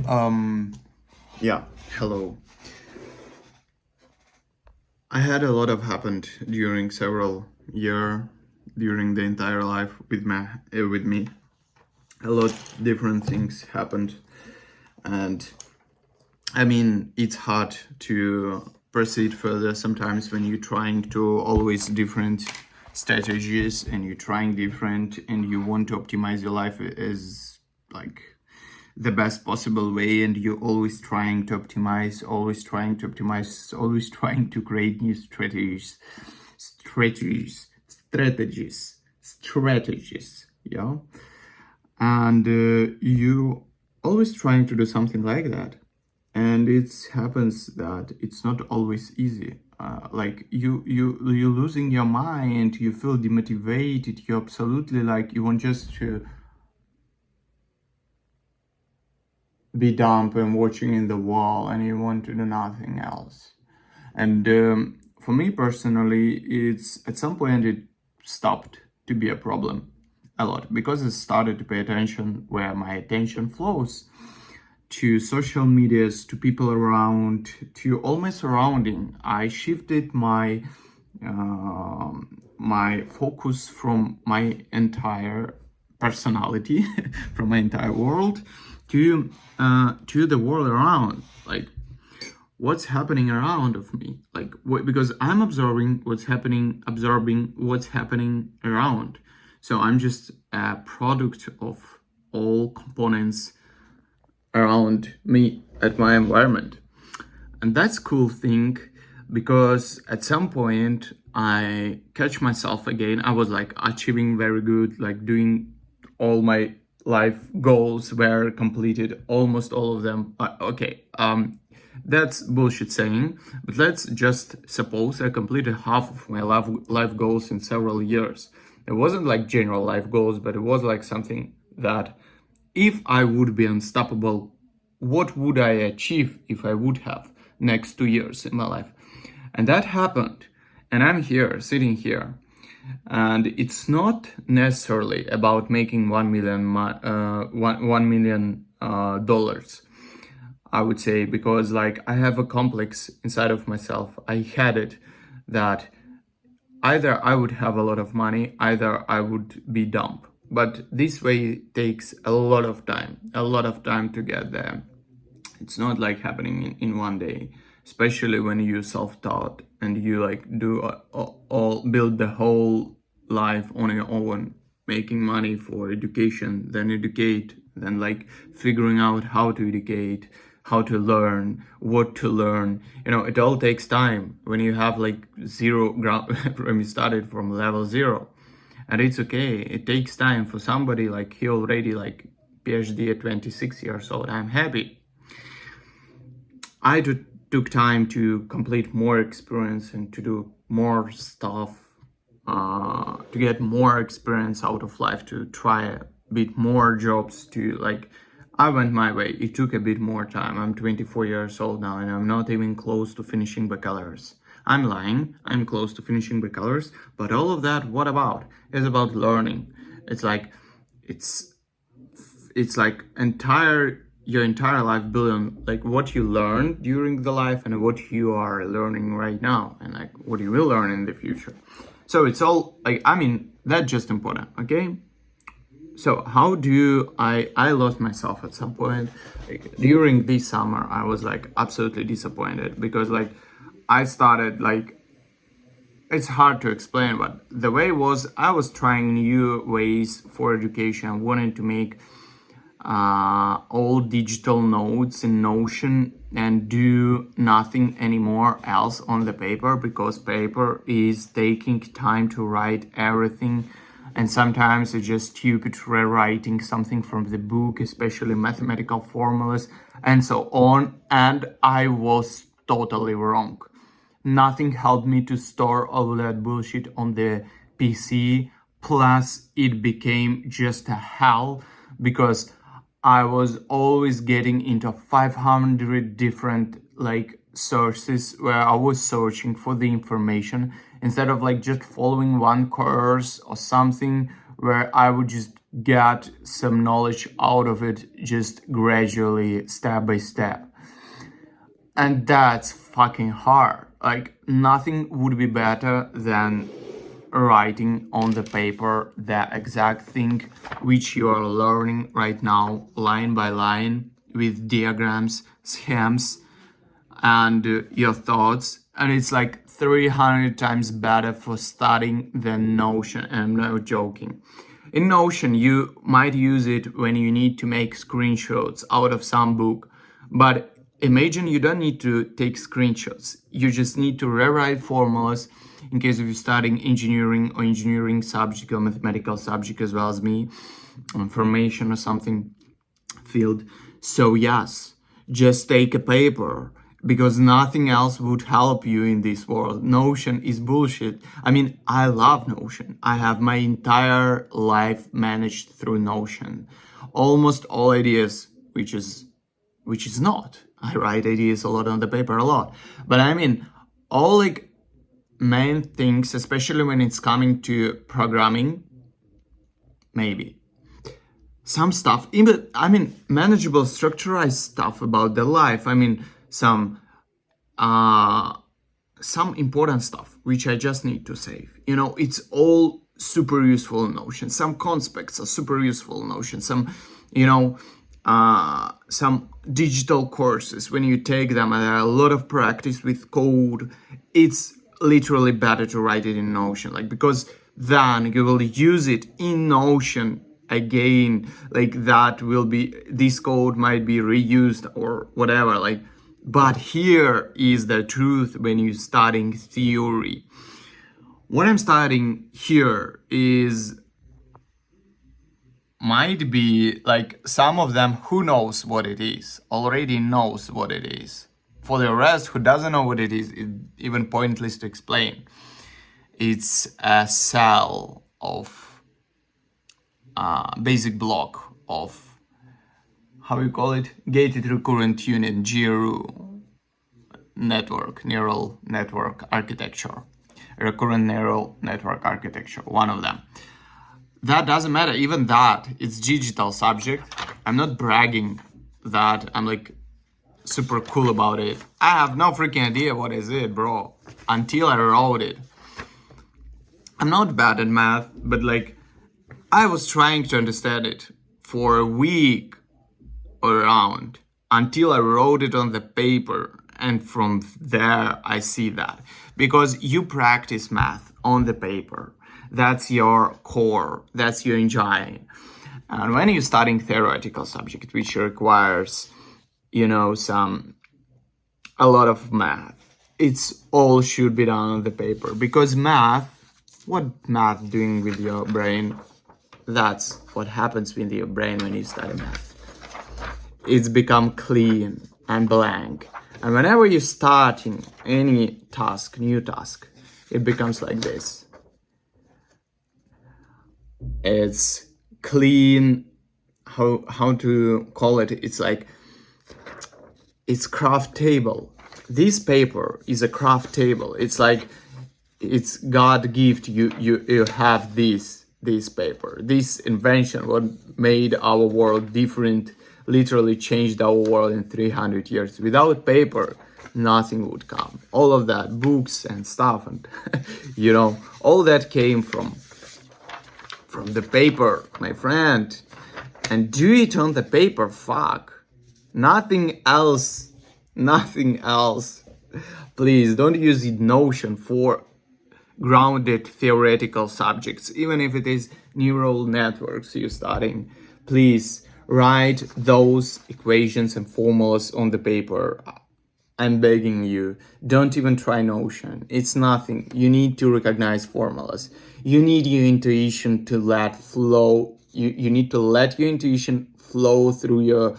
Um, yeah, hello. I had a lot of happened during several year, during the entire life with me. A lot different things happened, and I mean it's hard to proceed further sometimes when you're trying to always different strategies and you're trying different and you want to optimize your life as like the best possible way, and you're always trying to optimize, always trying to create new strategies, yeah. And you always trying to do something like that, and it happens that it's not always easy. Like you're losing your mind, you feel demotivated, you absolutely like you want just to be dumb and watching in the wall, and you want to do nothing else. And for me personally, it's at some point it stopped to be a problem a lot, because I started to pay attention where my attention flows, to social medias, to people around, to all my surrounding. I shifted my focus from my entire personality, from my entire world, to the world around. Like what's happening around of me, like because I'm absorbing what's happening around. So I'm just a product of all components around me at my environment. And that's cool thing, because at some point I catch myself again. I was like achieving very good, like doing all my life goals were completed, almost all of them. That's bullshit saying, but let's just suppose I completed half of my life goals in several years. It wasn't like general life goals, but it was like something that if I would be unstoppable, what would I achieve if I would have next 2 years in my life? And that happened. And I'm here, sitting here. And it's not necessarily about making 1 million dollars, I would say, because like I have a complex inside of myself. I had it that either I would have a lot of money, either I would be dumb. But this way takes a lot of time to get there. It's not like happening in one day, especially when you self-taught and you like do all build the whole life on your own, making money for education, then educate, then like figuring out how to educate, how to learn, what to learn. It all takes time when you have like zero ground when you started from level zero. And it's okay, it takes time. For somebody like he already like PhD at 26 years old, I'm happy. Took time to complete more experience and to do more stuff, to get more experience out of life, to try a bit more jobs, to like, I went my way. It took a bit more time. I'm 24 years old now and I'm not even close to finishing bachelor's. I'm lying, I'm close to finishing bachelor's, but all of that, what about? It's about learning. It's like, it's it's like your entire life built on like what you learned during the life and what you are learning right now, and like what you will learn in the future. So it's all like, I mean, that's just important. Okay, so how do I lost myself at some point, like during this summer. I was like absolutely disappointed, because like I started like, it's hard to explain, but the way was I was trying new ways for education, wanting to make all digital notes in Notion and do nothing anymore else on the paper, because paper is taking time to write everything, and sometimes it's just stupid rewriting something from the book, especially mathematical formulas and so on. And I was totally wrong. Nothing helped me to store all that bullshit on the PC. Plus, it became just a hell, because I was always getting into 500 different like sources where I was searching for the information, instead of like just following one course or something where I would just get some knowledge out of it just gradually, step by step. And that's fucking hard. Like, nothing would be better than writing on the paper the exact thing which you are learning right now, line by line, with diagrams, schemes, and your thoughts. And it's like 300 times better for studying than Notion. And I'm not joking. In Notion, you might use it when you need to make screenshots out of some book, but imagine you don't need to take screenshots. You just need to rewrite formulas in case of you studying engineering or engineering subject or mathematical subject as well as me, information or something field. So yes, just take a paper, because nothing else would help you in this world. Notion is bullshit. I mean, I love Notion. I have my entire life managed through Notion. Almost all ideas, which is not. I write ideas a lot on the paper, a lot. But I mean, all like main things, especially when it's coming to programming, maybe. Some stuff, even, I mean, manageable, structurized stuff about the life. I mean, some important stuff which I just need to save. You know, it's all super useful in Notion. Some concepts are super useful in Notion. Some, you know, some digital courses, when you take them and there are a lot of practice with code, it's literally better to write it in Notion, like, because then you will use it in Notion again, like that will be, this code might be reused or whatever, like. But here is the truth when you're studying theory. What I'm studying here is, might be like some of them, who knows what it is, already knows what it is. For the rest who doesn't know what it is, it's even pointless to explain. It's a cell of basic block of, how you call it, gated recurrent unit, GRU network, neural network architecture, recurrent neural network architecture, one of them. That doesn't matter, even that, it's digital subject. I'm not bragging that I'm like super cool about it. I have no freaking idea what is it, bro, until I wrote it. I'm not bad at math, but like, I was trying to understand it for a week around until I wrote it on the paper, and from there I see that, because you practice math on the paper, that's your core, that's your engine. And when you're studying theoretical subject which requires, you know, a lot of math, it's all should be done on the paper, because math, what math doing with your brain, that's what happens with your brain when you study math. It's become clean and blank. And whenever you're starting any task, new task, it becomes like this. It's clean, how to call it? It's like, it's craft table. This paper is a craft table. It's like, it's God gift. You have this paper, this invention, what made our world different, literally changed our world in 300 years. Without paper, nothing would come. All of that, books and stuff, and you know, all that came from the paper, my friend. And do it on the paper, fuck. Nothing else. Please don't use Notion for grounded theoretical subjects, even if it is neural networks you're studying. Please write those equations and formulas on the paper. I'm begging you, don't even try Notion. It's nothing. You need to recognize formulas. You need your intuition to let flow. You need to let your intuition flow through your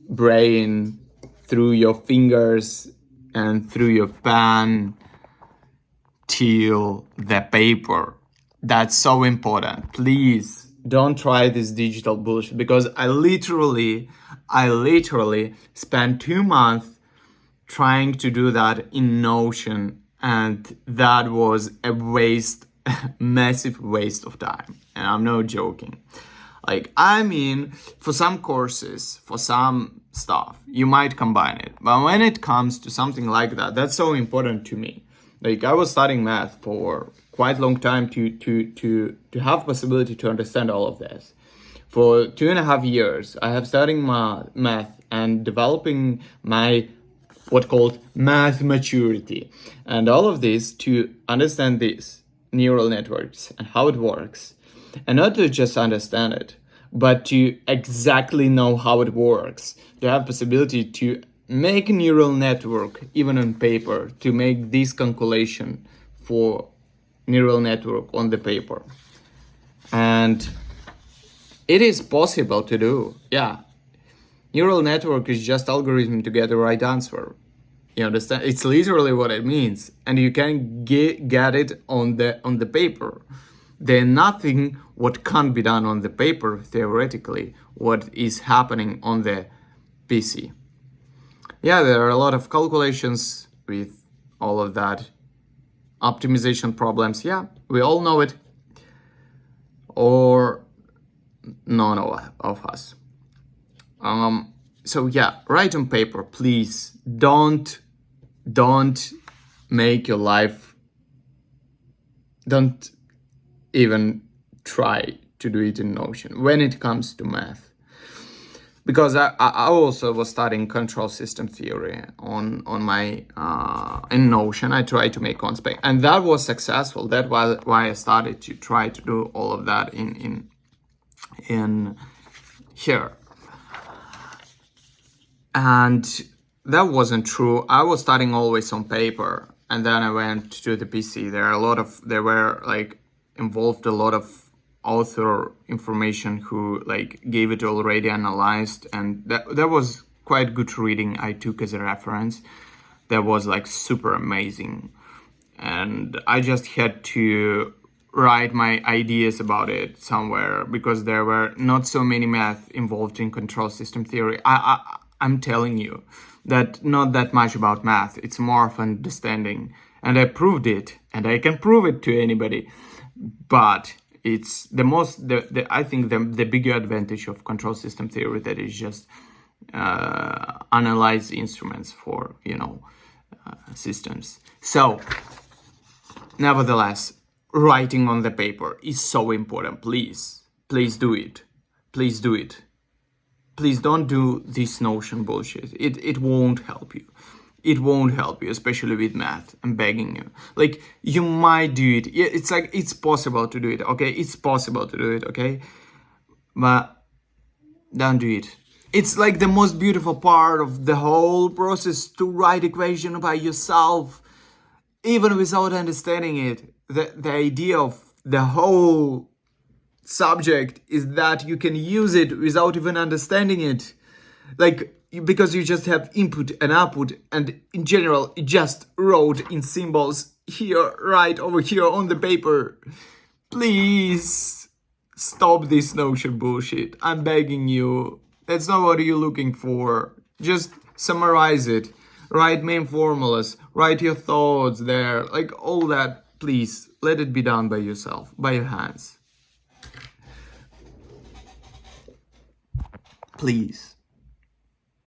brain, through your fingers, and through your pen till the paper. That's so important. Please don't try this digital bullshit, because I literally spent 2 months trying to do that in Notion, and that was a waste massive waste of time. And I'm not joking. Like, I mean, for some courses, for some stuff, you might combine it. But when it comes to something like that, that's so important to me. Like, I was studying math for quite a long time to have possibility to understand all of this. For 2.5 years, I have studying math and developing my what called math maturity. And all of this to understand this neural networks and how it works. And not to just understand it, but to exactly know how it works. To have possibility to make a neural network, even on paper, to make this calculation for neural network on the paper. And it is possible to do, yeah. Neural network is just algorithm to get the right answer. You understand? It's literally what it means, and you can get it on the paper. There's nothing what can't be done on the paper theoretically. What is happening on the PC? Yeah, there are a lot of calculations with all of that optimization problems. Yeah, we all know it, or none of us. So yeah, write on paper, please. Don't make your life. Don't even try to do it in Notion when it comes to math. Because I also was studying control system theory on my in Notion. I tried to make conspect, and that was successful. That was why I started to try to do all of that in here. And that wasn't true. I was studying always on paper, and then I went to the PC. There were like involved a lot of author information who like gave it already analyzed, and that was quite good reading. I took as a reference. That was like super amazing, and I just had to write my ideas about it somewhere because there were not so many math involved in control system theory. I'm telling you that not that much about math. It's more of understanding, and I proved it, and I can prove it to anybody. But it's the most, I think the bigger advantage of control system theory that is just analyze instruments for systems. So, nevertheless, writing on the paper is so important. Please do it. Please do it. Please don't do this Notion bullshit. It won't help you. It won't help you, especially with math. I'm begging you. Like, you might do it. Yeah, it's like, it's possible to do it, okay? It's possible to do it, okay? But don't do it. It's like the most beautiful part of the whole process to write equation by yourself, even without understanding it. The idea of the whole subject is that you can use it without even understanding it, like, because you just have input and output, and in general it just wrote in symbols here, right over here on the paper. Please stop this Notion bullshit. I'm begging you. That's not what you're looking for. Just summarize it, write main formulas, write your thoughts there, like all that. Please let it be done by yourself, by your hands. Please.